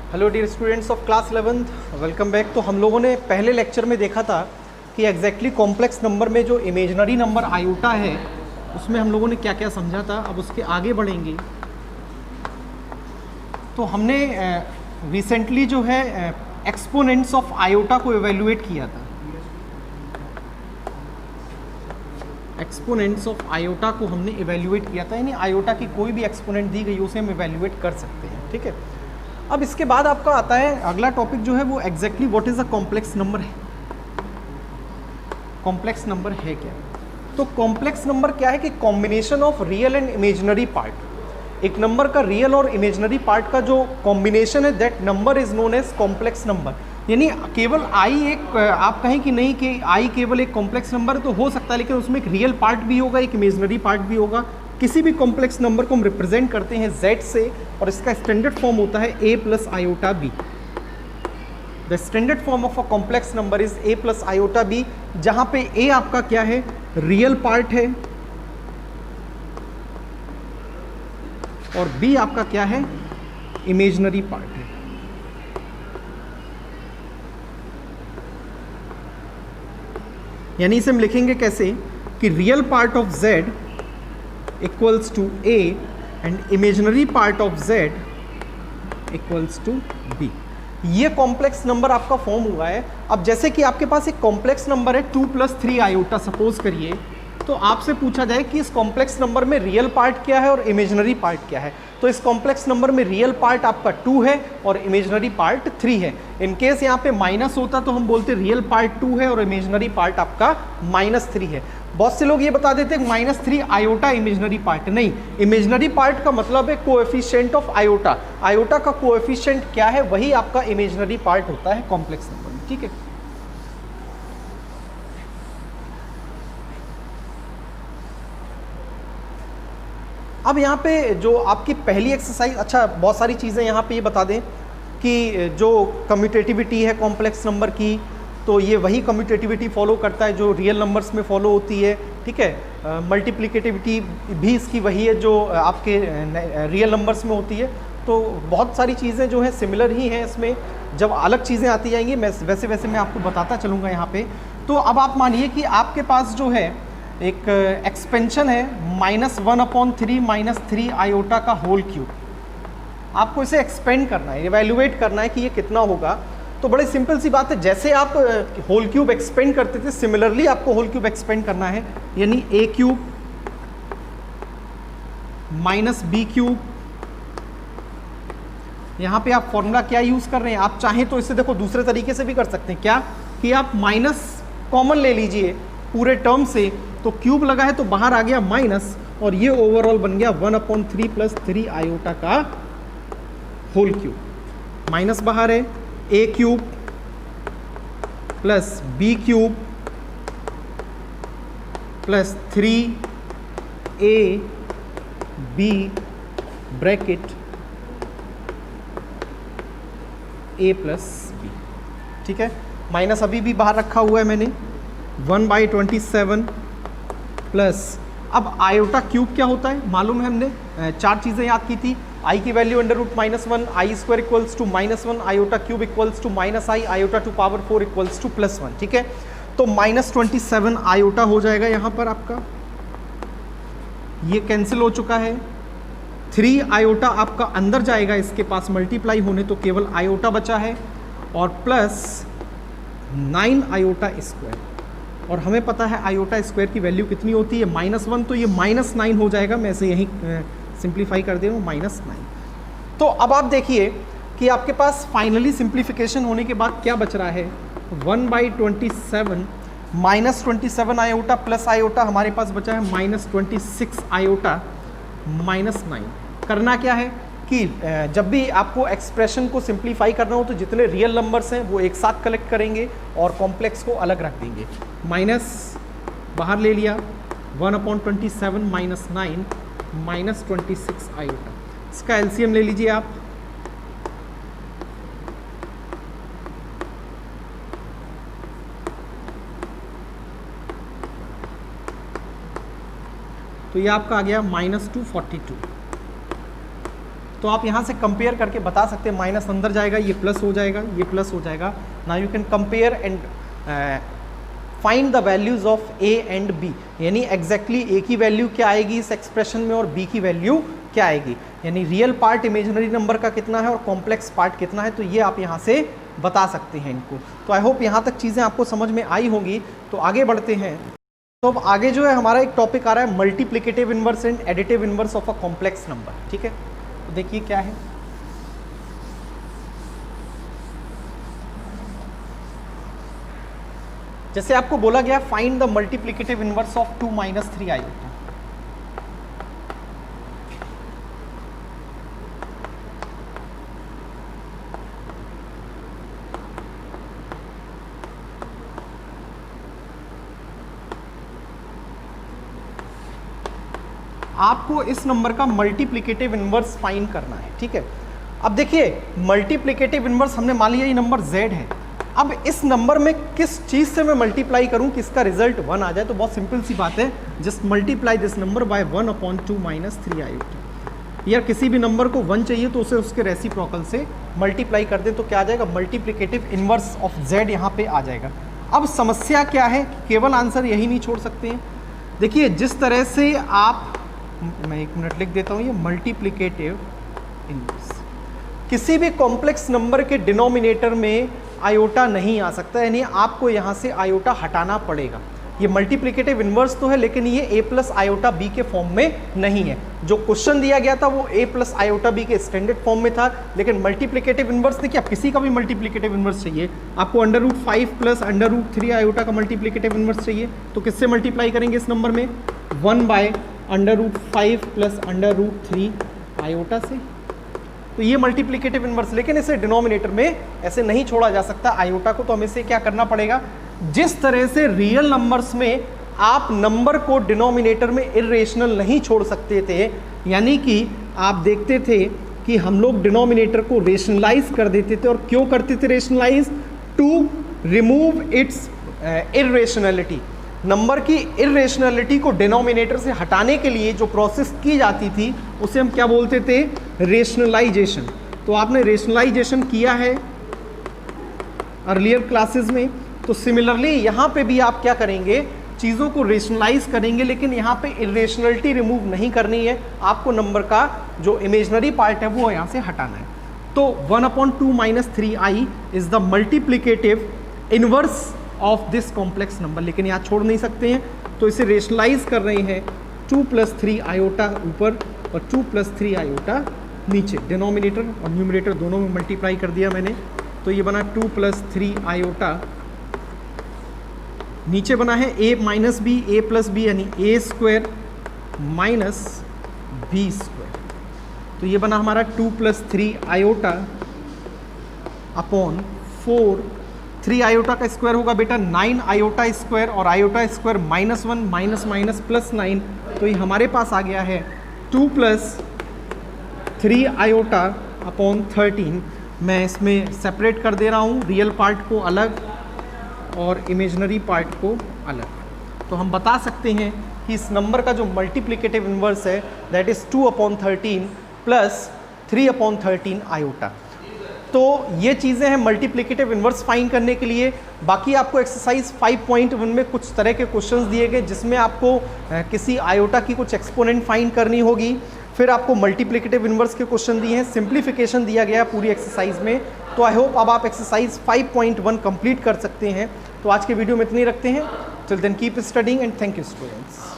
Hello dear students of class 11th, welcome back. तो हम लोगों ने पहले लेक्चर में देखा था कि एग्जैक्टली कॉम्प्लेक्स नंबर में जो इमेजनरी नंबर आयोटा है उसमें हम लोगों ने क्या क्या समझा था। अब उसके आगे बढ़ेंगे तो हमने रिसेंटली जो है एक्सपोनेंट्स ऑफ आयोटा को एवेल्युएट किया था। एक्सपोनेंट्स ऑफ आयोटा को हमने एवेल्युएट किया था, यानी आयोटा की कोई भी एक्सपोनेंट दी गई उसे हम एवेल्युएट कर सकते हैं। ठीक है, अब इसके बाद आपका आता है अगला टॉपिक जो है वो exactly what is a complex number है। कॉम्प्लेक्स नंबर है क्या? तो कॉम्प्लेक्स नंबर क्या है कि combination of real and imaginary part. एक नंबर का रियल और इमेजिनरी पार्ट का जो कॉम्बिनेशन है that number is known as complex number. यानी केवल आई एक आप कहें कि नहीं कि आई केवल एक कॉम्प्लेक्स नंबर तो हो सकता है, लेकिन उसमें एक रियल पार्ट भी होगा, एक इमेजिनरी पार्ट भी होगा। किसी भी कॉम्प्लेक्स नंबर को हम रिप्रेजेंट करते हैं z से और इसका स्टैंडर्ड फॉर्म होता है a plus iota b। The standard form of a complex number is a plus iota b, जहां पे a आपका क्या है, रियल पार्ट है, और b आपका क्या है, इमेजिनरी पार्ट है। यानी इसे हम लिखेंगे कैसे कि real part of z equals to a and imaginary part of z equals to b। ये कॉम्प्लेक्स नंबर आपका फॉर्म हुआ है। अब जैसे कि आपके पास एक कॉम्प्लेक्स नंबर है 2 + 3 आयोटा सपोज करिए, तो आपसे पूछा जाए कि इस कॉम्प्लेक्स नंबर में रियल पार्ट क्या है और इमेजिनरी पार्ट क्या है। तो इस कॉम्प्लेक्स नंबर में रियल पार्ट आपका 2 है और इमेजिनरी पार्ट 3 है। इन केस यहाँ पे माइनस होता तो हम बोलते रियल पार्ट 2 है और इमेजिनरी पार्ट आपका -3 है। बहुत से लोग ये बता देते हैं -3 आयोटा इमेजिनरी पार्ट। नहीं, इमेजिनरी पार्ट का मतलब है कोएफिशिएंट ऑफ आयोटा। आयोटा का कोएफिशिएंट क्या है, वही आपका इमेजिनरी पार्ट होता है कॉम्प्लेक्स नंबर में। ठीक है, अब यहाँ पे जो आपकी पहली एक्सरसाइज, अच्छा बहुत सारी चीज़ें यहाँ पे ये बता दें कि जो कम्यूटेटिविटी है कॉम्प्लेक्स नंबर की, तो ये वही कम्यूटेटिविटी फॉलो करता है जो रियल नंबर्स में फॉलो होती है। ठीक है, मल्टीप्लिकेटिविटी भी इसकी वही है जो आपके रियल नंबर्स में होती है। तो बहुत सारी चीज़ें जो हैं सिमिलर ही हैं इसमें। जब अलग चीज़ें आती जाएंगी मैं वैसे वैसे मैं आपको बताता चलूँगा यहाँ पे। तो अब आप मानिए कि आपके पास जो है एक एक्सपेंशन है -1/3 -3 आयोटा का होल क्यूब। आपको इसे एक्सपेंड करना है, इवैल्यूएट करना है कि ये कितना होगा। तो बड़ी सिंपल सी बात है, जैसे आप होल क्यूब एक्सपेंड करते थे सिमिलरली आपको होल क्यूब एक्सपेंड करना है। यानी a³ - b³। यहाँ पे आप फॉर्मूला क्या यूज़ कर रहे हैं, आप चाहें तो इसे देखो दूसरे तरीके से भी कर सकते हैं। क्या कि आप माइनस कॉमन ले लीजिए पूरे टर्म से, तो क्यूब लगा है तो बाहर आ गया माइनस, और ये ओवरऑल बन गया 1/3 + 3 आयोटा का होल क्यूब। माइनस बाहर है, a³ + b³ + 3ab bracket a + b। ठीक है, माइनस अभी भी बाहर रखा हुआ है मैंने, 1/27 प्लस, अब आयोटा क्यूब क्या होता है मालूम है, हमने 4 चीज़ें याद की थी। आई की value √-1, i² equals to -1, iota cube equals to -i, iota to power 4 equals to +1। ठीक है, तो -27 आयोटा हो जाएगा यहाँ पर आपका, ये कैंसिल हो चुका है। 3 आयोटा आपका अंदर जाएगा इसके पास मल्टीप्लाई होने, तो केवल आयोटा बचा है, और प्लस 9 आयोटा स्क्वायर। और हमें पता है आयोटा स्क्वायर की वैल्यू कितनी होती है, -1, तो ये -9 हो जाएगा। मैं इसे यहीं सिंप्लीफाई कर दे रहा हूँ, -9। तो अब आप देखिए कि आपके पास फाइनली सिंप्लीफिकेशन होने के बाद क्या बच रहा है, 1/27 -27 आयोटा प्लस आयोटा, हमारे पास बचा है -26 आयोटा -9। करना क्या है कि जब भी आपको एक्सप्रेशन को सिंप्लीफाई करना हो तो जितने रियल नंबर्स हैं वो एक साथ कलेक्ट करेंगे और कॉम्प्लेक्स को अलग रख देंगे। माइनस बाहर ले लिया, 1/27 -9 -26 आयोटा। इसका एलसीएम ले लीजिए आप, तो ये आपका आ गया -242। तो तो आप यहाँ से कंपेयर करके बता सकते हैं, माइनस अंदर जाएगा, ये प्लस हो जाएगा, ये प्लस हो जाएगा। Now you can compare and find the values of a and b, यानी एग्जैक्टली ए की वैल्यू क्या आएगी इस एक्सप्रेशन में और बी की वैल्यू क्या आएगी, यानी रियल पार्ट इमेजिनरी नंबर का कितना है और कॉम्प्लेक्स पार्ट कितना है। तो ये आप यहाँ से बता सकते हैं इनको। तो आई होप यहाँ तक चीज़ें आपको समझ में आई होंगी। तो आगे बढ़ते हैं। तो अब आगे जो है हमारा एक टॉपिक आ रहा है multiplicative inverse and additive inverse of a complex number. ठीक है, तो देखिए क्या है। जैसे आपको बोला गया find the multiplicative inverse of 2 - 3 iota. आपको इस नंबर का मल्टीप्लिकेटिव इनवर्स फाइंड करना है। ठीक है, अब देखिए मल्टीप्लिकेटिव इनवर्स हमने मान लिया ये नंबर z है। अब इस नंबर में किस चीज़ से मैं मल्टीप्लाई करूं कि इसका रिजल्ट 1 आ जाए, तो बहुत सिंपल सी बात है, just multiply this number by 1/2 - 3 iota. या किसी भी नंबर को 1 चाहिए तो उसे उसके रेसिप्रोकल से मल्टीप्लाई कर दें तो क्या आ जाएगा, मल्टीप्लिकेटिव इनवर्स ऑफ z यहाँ पे आ जाएगा। अब समस्या क्या है, केवल आंसर यही नहीं छोड़ सकते हैं। देखिए जिस तरह से आप, मैं 1 मिनट लिख देता हूँ, ये मल्टीप्लिकेटिव इनवर्स, किसी भी कॉम्प्लेक्स नंबर के डिनोमिनेटर में आयोटा नहीं आ सकता, यानी आपको यहाँ से आयोटा हटाना पड़ेगा। ये मल्टीप्लिकेटिव इनवर्स तो है लेकिन ये a प्लस आयोटा b के फॉर्म में नहीं है। जो क्वेश्चन दिया गया था वो a प्लस आयोटा b के स्टैंडर्ड फॉर्म में था, लेकिन मल्टीप्लिकेटिव इनवर्स देखिए, आप किसी का भी मल्टीप्लिकेटिव इनवर्स चाहिए, आपको √5 + √3 आयोटा का मल्टीप्लिकेटिव इनवर्स चाहिए, तो किससे मल्टीप्लाई करेंगे इस नंबर में, 1/√5 + √3 आयोटा से। तो ये मल्टीप्लिकेटिव इनवर्स, लेकिन इसे डिनोमिनेटर में ऐसे नहीं छोड़ा जा सकता आयोटा को, तो हमें इसे क्या करना पड़ेगा, जिस तरह से रियल नंबर्स में आप नंबर को डिनोमिनेटर में इरेशनल नहीं छोड़ सकते थे, यानी कि आप देखते थे कि हम लोग डिनोमिनेटर को रेशनलाइज कर देते थे, और क्यों करते थे rationalise, to remove its irrationality. Number की इरेशनलिटी को डिनोमिनेटर से हटाने के लिए जो प्रोसेस की जाती थी उसे हम क्या बोलते थे, रेशनलाइजेशन। तो आपने रेशनलाइजेशन किया है अर्लियर क्लासेस में, तो सिमिलरली यहाँ पे भी आप क्या करेंगे, चीज़ों को रेशनलाइज करेंगे, लेकिन यहाँ पे इरेशनलिटी रिमूव नहीं करनी है, आपको नंबर का जो इमेजनरी पार्ट है वो यहाँ से हटाना है। तो 1/2 - 3i is the multiplicative inverse of this complex number, लेकिन यहाँ छोड़ नहीं सकते हैं, तो इसे रेशनलाइज कर रहे हैं 2 + 3 आयोटा ऊपर और 2 + 3 आयोटा नीचे, डिनोमिनेटर और न्यूमरेटर दोनों में मल्टीप्लाई कर दिया मैंने, तो ये बना 2 + 3 आयोटा, नीचे बना है a - b, a + b यानी a² - b², तो ये बना हमारा 2 + 3 आयोटा अपॉन 4, 3 आयोटा का स्क्वायर होगा बेटा 9 आयोटा स्क्वायर, और आयोटा स्क्वायर -1 माइनस +9, तो ये हमारे पास आ गया है 2 + 3 आयोटा अपॉन 13। मैं इसमें सेपरेट कर दे रहा हूँ, रियल पार्ट को अलग और इमेजनरी पार्ट को अलग। तो हम बता सकते हैं कि इस नंबर का जो मल्टीप्लिकेटिव इनवर्स है दैट इज़ 2/13 + 3/13 आयोटा। तो ये चीज़ें हैं मल्टीप्लिकेटिव इनवर्स फाइंड करने के लिए। बाकी आपको एक्सरसाइज 5.1 में कुछ तरह के क्वेश्चंस दिए गए जिसमें आपको किसी आयोटा की कुछ एक्सपोनेंट फाइंड करनी होगी, फिर आपको मल्टीप्लिकेटिव इनवर्स के क्वेश्चन दिए हैं, सिंप्लीफिकेशन दिया गया है पूरी एक्सरसाइज में। तो आई होप अब आप एक्सरसाइज 5.1 कंप्लीट कर सकते हैं। तो आज के वीडियो में इतनी रखते हैं। Till then keep studying and thank you students.